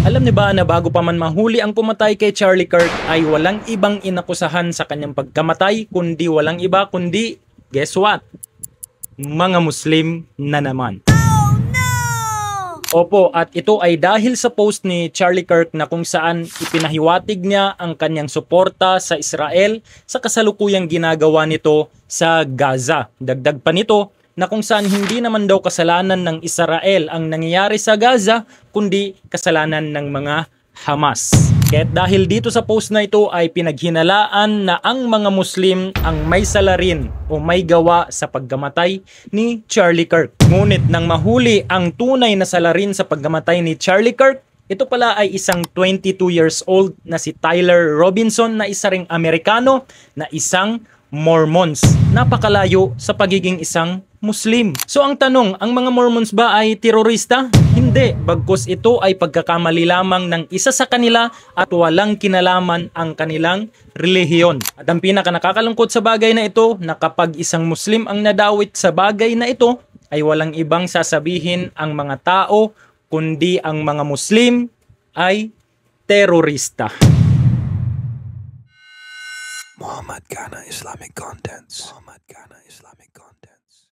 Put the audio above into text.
Alam niyo ba na bago pa man mahuli ang pumatay kay Charlie Kirk ay walang ibang inakusahan sa kanyang pagkamatay kundi guess what? Mga Muslim na naman. Opo, at ito ay dahil sa post ni Charlie Kirk na kung saan ipinahiwatig niya ang kanyang suporta sa Israel sa kasalukuyang ginagawa nito sa Gaza. Dagdag pa nito na kung saan hindi naman daw kasalanan ng Israel ang nangyayari sa Gaza, kundi kasalanan ng mga Hamas. Kaya't dahil dito sa post na ito ay pinaghinalaan na ang mga Muslim ang may salarin o may gawa sa pagkamatay ni Charlie Kirk. Ngunit nang mahuli ang tunay na salarin sa pagkamatay ni Charlie Kirk, ito pala ay isang 22 years old na si Tyler Robinson na isa ring Amerikano na isang Mormons. Napakalayo sa pagiging isang Muslim. So ang tanong, ang mga Mormons ba ay terorista? Hindi, bagkus ito ay pagkakamali lamang ng isa sa kanila at walang kinalaman ang kanilang relihiyon. At ang pinaka nakakalungkot sa bagay na ito, na kapag isang Muslim ang nadawit sa bagay na ito, ay walang ibang sasabihin ang mga tao, kundi ang mga Muslim ay terorista. Muhammad Ghana Islamic Contents.